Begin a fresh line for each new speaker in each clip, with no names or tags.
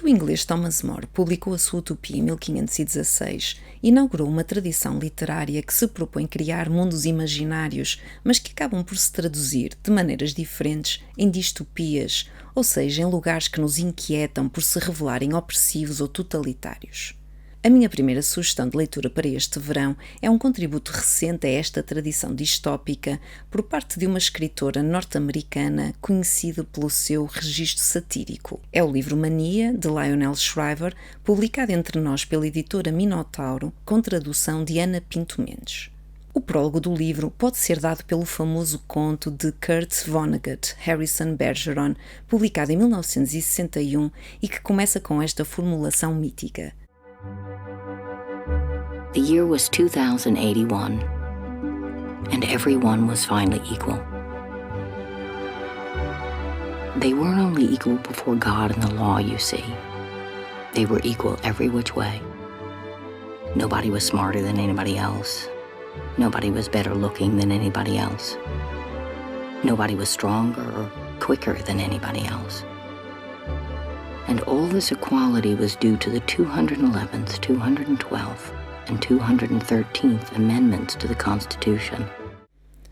o inglês Thomas More publicou a sua Utopia em 1516, inaugurou uma tradição literária que se propõe criar mundos imaginários, mas que acabam por se traduzir, de maneiras diferentes, em distopias, ou seja, em lugares que nos inquietam por se revelarem opressivos ou totalitários. A minha primeira sugestão de leitura para este verão é um contributo recente a esta tradição distópica por parte de uma escritora norte-americana conhecida pelo seu registro satírico. É o livro Mania, de Lionel Shriver, publicado entre nós pela editora Minotauro, com tradução de Ana Pinto Mendes. O prólogo do livro pode ser dado pelo famoso conto de Kurt Vonnegut, Harrison Bergeron, publicado em 1961 e que começa com esta formulação mítica.
The year was 2081, and everyone was finally equal. They weren't only equal before God and the law, you see. They were equal every which way. Nobody was smarter than anybody else. Nobody was better looking than anybody else. Nobody was stronger or quicker than anybody else. And all this equality was due to the 211th, 212th, and 213th Amendments to the Constitution.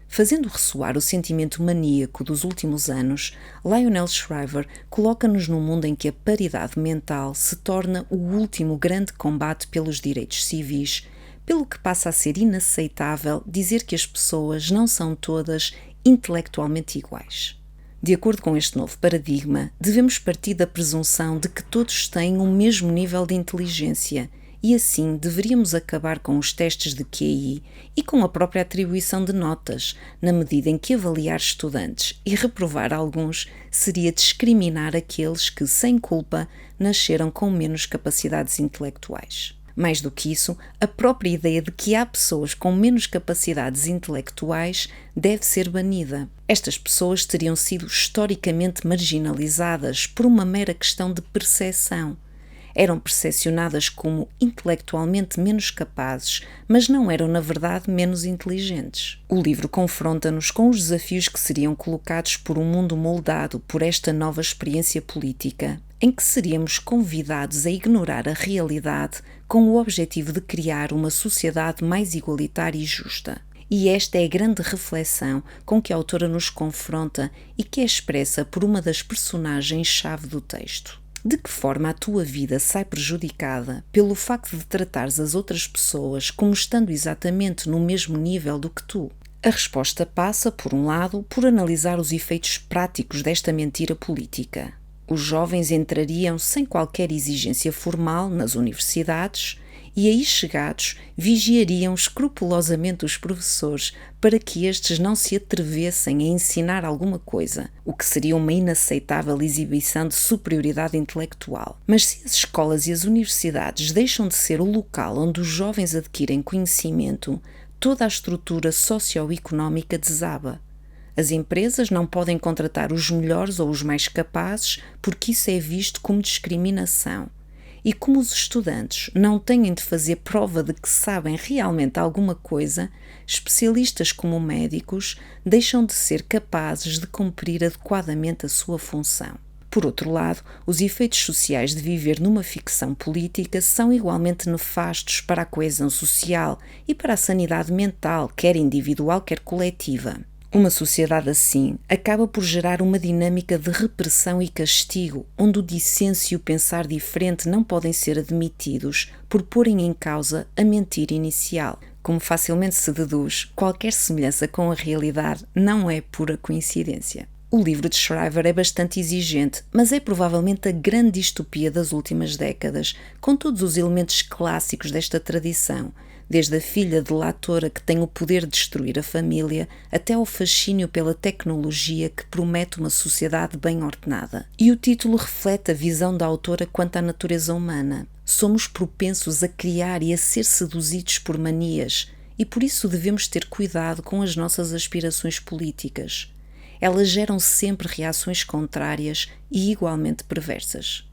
Fazendo ressoar o sentimento maníaco dos últimos anos, Lionel Shriver coloca-nos num mundo em que a paridade mental se torna o último grande combate pelos direitos civis, pelo que passa a ser inaceitável dizer que as pessoas não são todas intelectualmente iguais. De acordo com este novo paradigma, devemos partir da presunção de que todos têm o mesmo nível de inteligência e assim deveríamos acabar com os testes de QI e com a própria atribuição de notas, na medida em que avaliar estudantes e reprovar alguns seria discriminar aqueles que, sem culpa, nasceram com menos capacidades intelectuais. Mais do que isso, a própria ideia de que há pessoas com menos capacidades intelectuais deve ser banida. Estas pessoas teriam sido historicamente marginalizadas por uma mera questão de percepção. Eram percepcionadas como intelectualmente menos capazes, mas não eram, na verdade, menos inteligentes. O livro confronta-nos com os desafios que seriam colocados por um mundo moldado por esta nova experiência política, em que seríamos convidados a ignorar a realidade com o objetivo de criar uma sociedade mais igualitária e justa. E esta é a grande reflexão com que a autora nos confronta e que é expressa por uma das personagens-chave do texto. De que forma a tua vida sai prejudicada pelo facto de tratares as outras pessoas como estando exatamente no mesmo nível do que tu? A resposta passa, por um lado, por analisar os efeitos práticos desta mentira política. Os jovens entrariam sem qualquer exigência formal nas universidades e aí chegados vigiariam escrupulosamente os professores para que estes não se atrevessem a ensinar alguma coisa, o que seria uma inaceitável exibição de superioridade intelectual. Mas se as escolas e as universidades deixam de ser o local onde os jovens adquirem conhecimento, toda a estrutura socioeconómica desaba. As empresas não podem contratar os melhores ou os mais capazes porque isso é visto como discriminação. E como os estudantes não têm de fazer prova de que sabem realmente alguma coisa, especialistas como médicos deixam de ser capazes de cumprir adequadamente a sua função. Por outro lado, os efeitos sociais de viver numa ficção política são igualmente nefastos para a coesão social e para a sanidade mental, quer individual, quer coletiva. Uma sociedade assim acaba por gerar uma dinâmica de repressão e castigo, onde o dissenso e o pensar diferente não podem ser admitidos por porem em causa a mentira inicial. Como facilmente se deduz, qualquer semelhança com a realidade não é pura coincidência. O livro de Shriver é bastante exigente, mas é provavelmente a grande distopia das últimas décadas, com todos os elementos clássicos desta tradição, desde a filha delatora que tem o poder de destruir a família, até ao fascínio pela tecnologia que promete uma sociedade bem ordenada. E o título reflete a visão da autora quanto à natureza humana. Somos propensos a criar e a ser seduzidos por manias, e por isso devemos ter cuidado com as nossas aspirações políticas. Elas geram sempre reações contrárias e igualmente perversas.